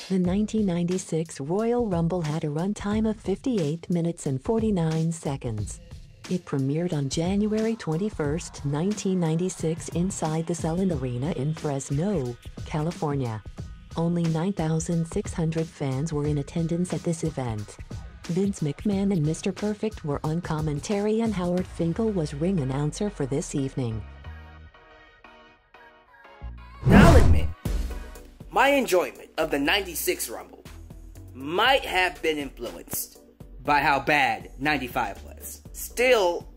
The 1996 Royal Rumble had a runtime of 58 minutes and 49 seconds. It premiered on January 21, 1996 inside the Selland Arena in Fresno, California. Only 9,600 fans were in attendance at this event. Vince McMahon and Mr. Perfect were on commentary and Howard Finkel was ring announcer for this evening. Now I'll admit, my enjoyment of the 96 Rumble might have been influenced by how bad 95 was. Still,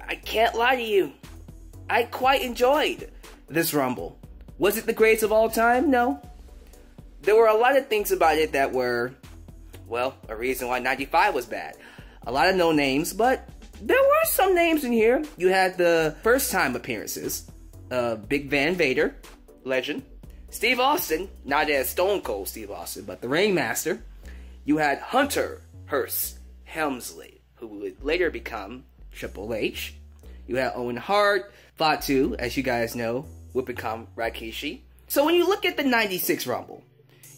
I can't lie to you, I quite enjoyed this Rumble. Was it the greatest of all time? No. There were a lot of things about it that were, well, a reason why 95 was bad. A lot of no names, but there were some names in here. You had the first time appearances of Big Van Vader, legend. Steve Austin, not as Stone Cold Steve Austin, but the Ringmaster. You had Hunter Hearst-Helmsley, who would later become Triple H. You had Owen Hart. Fatu, as you guys know, would become Rikishi. So when you look at the 96 Rumble,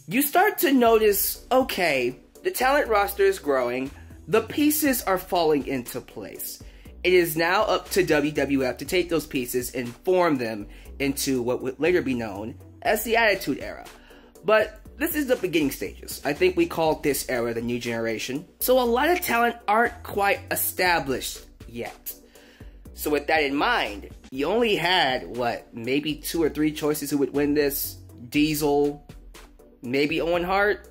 you start to notice, okay, the talent roster is growing, the pieces are falling into place. It is now up to WWF to take those pieces and form them into what would later be known as the Attitude Era. But this is the beginning stages. I think we called this era the New Generation. So a lot of talent aren't quite established yet. So with that in mind, you only had, what, maybe 2 or 3 choices who would win this? Diesel, maybe Owen Hart?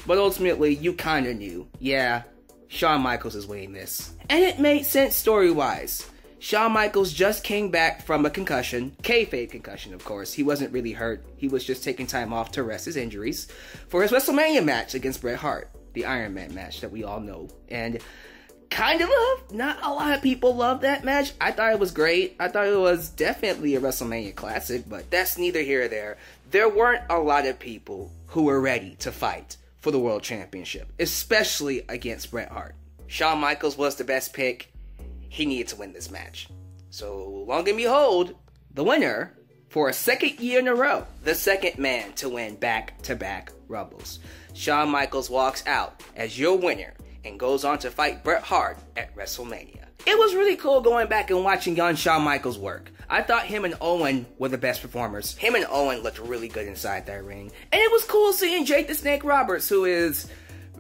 But ultimately, you kinda knew, yeah, Shawn Michaels is winning this. And it made sense story-wise. Shawn Michaels just came back from a concussion, kayfabe concussion of course. He wasn't really hurt, he was just taking time off to rest his injuries for his Wrestlemania match against Bret Hart, the Iron Man match that we all know. And kind of loved, not a lot of people loved that match. I thought it was great, I thought it was definitely a WrestleMania classic, but that's neither here or there. There weren't a lot of people who were ready to fight for the World Championship, especially against Bret Hart. Shawn Michaels was the best pick. He needed to win this match. So, long and behold, the winner, for a second year in a row, the second man to win back-to-back Rumbles. Shawn Michaels walks out as your winner and goes on to fight Bret Hart at WrestleMania. It was really cool going back and watching young Shawn Michaels work. I thought him and Owen were the best performers. Him and Owen looked really good inside that ring. And it was cool seeing Jake the Snake Roberts, who is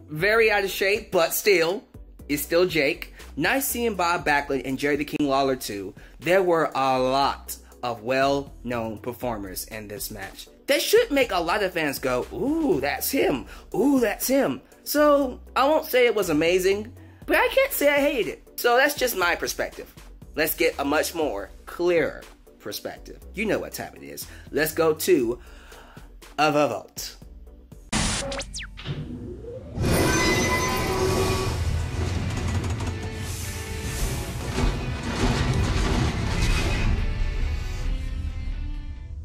very out of shape, but still, is still Jake. Nice seeing Bob Backlund and Jerry the King Lawler too. There were a lot of well-known performers in this match. That should make a lot of fans go, ooh, that's him. Ooh, that's him. So, I won't say it was amazing, but I can't say I hated it. So that's just my perspective. Let's get a much more clearer perspective. You know what time it is. Let's go to a vote.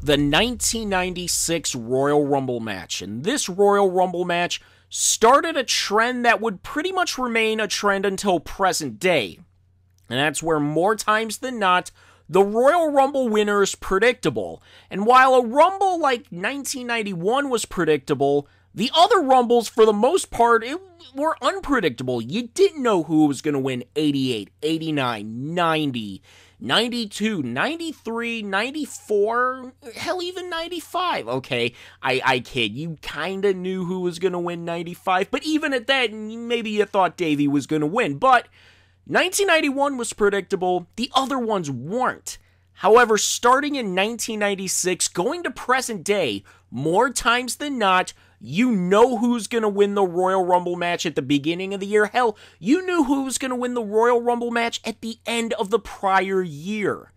The 1996 Royal Rumble match. And this Royal Rumble match started a trend that would pretty much remain a trend until present day. And that's where more times than not, the Royal Rumble winner is predictable. And while a Rumble like 1991 was predictable, the other Rumbles, for the most part, were unpredictable. You didn't know who was going to win 88, 89, 90, 92, 93, 94, hell, even 95. Okay, I kid. You kind of knew who was going to win 95, but even at that, maybe you thought Davey was going to win. But 1991 was predictable. The other ones weren't. However, starting in 1996, going to present day, more times than not, you know who's going to win the Royal Rumble match at the beginning of the year. Hell, you knew who was going to win the Royal Rumble match at the end of the prior year.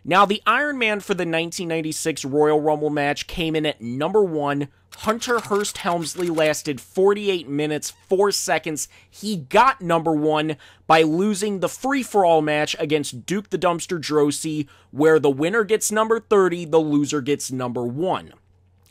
Now, the Iron Man for the 1996 Royal Rumble match came in at number 1. Hunter Hearst-Helmsley lasted 48 minutes, 4 seconds. He got number 1 by losing the free-for-all match against Duke the Dumpster Droese, where the winner gets number 30, the loser gets number 1.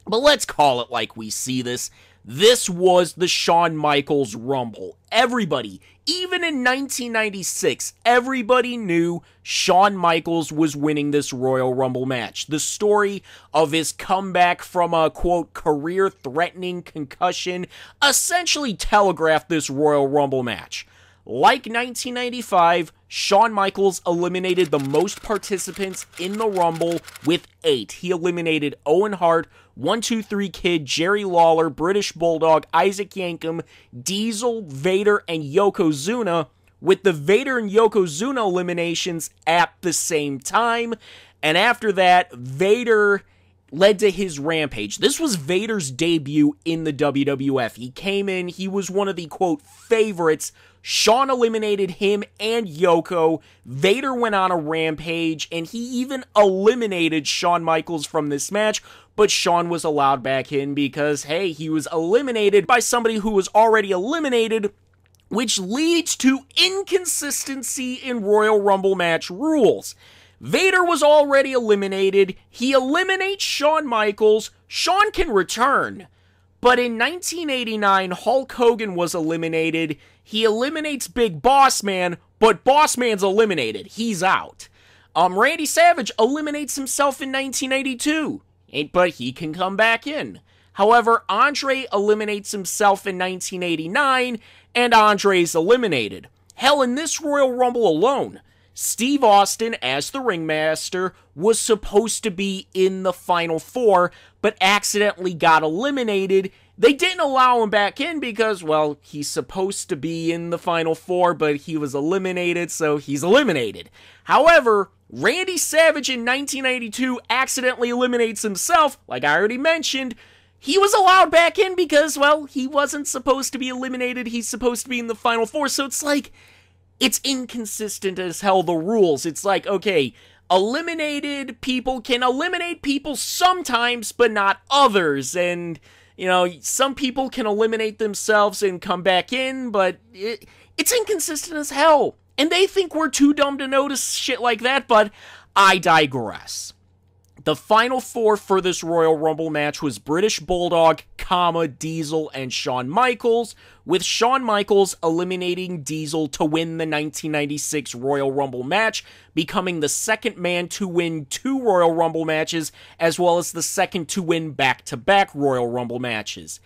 But let's call it like we see this. This was the Shawn Michaels Rumble. Everybody, even in 1996, everybody knew Shawn Michaels was winning this Royal Rumble match. The story of his comeback from a, quote, career-threatening concussion essentially telegraphed this Royal Rumble match. Like 1995, Shawn Michaels eliminated the most participants in the Rumble with 8. He eliminated Owen Hart, 1-2-3 Kid, Jerry Lawler, British Bulldog, Isaac Yankem, Diesel, Vader, and Yokozuna, with the Vader and Yokozuna eliminations at the same time. And after that, Vader led to his rampage. This was Vader's debut in the WWF. He came in, he was one of the, quote, favorites. Shawn eliminated him and Yoko. Vader went on a rampage, and he even eliminated Shawn Michaels from this match, but Shawn was allowed back in because, hey, he was eliminated by somebody who was already eliminated, which leads to inconsistency in Royal Rumble match rules. Vader was already eliminated. He eliminates Shawn Michaels. Shawn can return. But in 1989, Hulk Hogan was eliminated. He eliminates Big Boss Man, but Boss Man's eliminated. He's out. Randy Savage eliminates himself in 1982, but he can come back in. However, Andre eliminates himself in 1989, and Andre's eliminated. Hell, in this Royal Rumble alone, Steve Austin, as the ringmaster, was supposed to be in the Final Four, but accidentally got eliminated. They didn't allow him back in because, well, he's supposed to be in the Final Four, but he was eliminated, so he's eliminated. However, Randy Savage in 1992 accidentally eliminates himself, like I already mentioned. He was allowed back in because, well, he wasn't supposed to be eliminated. He's supposed to be in the Final Four, so it's like, it's inconsistent as hell, the rules. It's like, okay, eliminated people can eliminate people sometimes, but not others. And, you know, some people can eliminate themselves and come back in, but it's inconsistent as hell. And they think we're too dumb to notice shit like that, but I digress. The Final Four for this Royal Rumble match was British Bulldog, Diesel, and Shawn Michaels, with Shawn Michaels eliminating Diesel to win the 1996 Royal Rumble match, becoming the second man to win 2 Royal Rumble matches, as well as the second to win back-to-back Royal Rumble matches.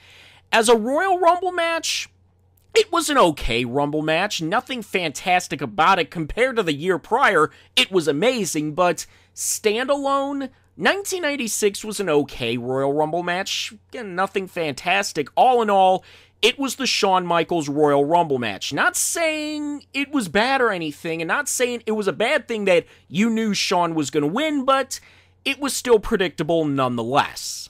As a Royal Rumble match, it was an okay Rumble match, nothing fantastic about it. Compared to the year prior, it was amazing, but standalone, 1996 was an okay Royal Rumble match. Again, nothing fantastic. All in all, it was the Shawn Michaels Royal Rumble match. Not saying it was bad or anything, and not saying it was a bad thing that you knew Shawn was going to win, but it was still predictable nonetheless.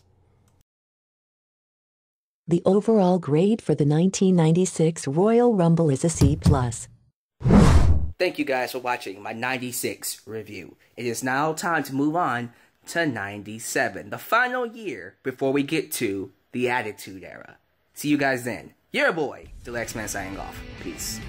The overall grade for the 1996 Royal Rumble is a C+. Thank you guys for watching my 96 review. It is now time to move on to 97, the final year before we get to the Attitude Era. See you guys then. Your boy, the X-Man signing off. Peace.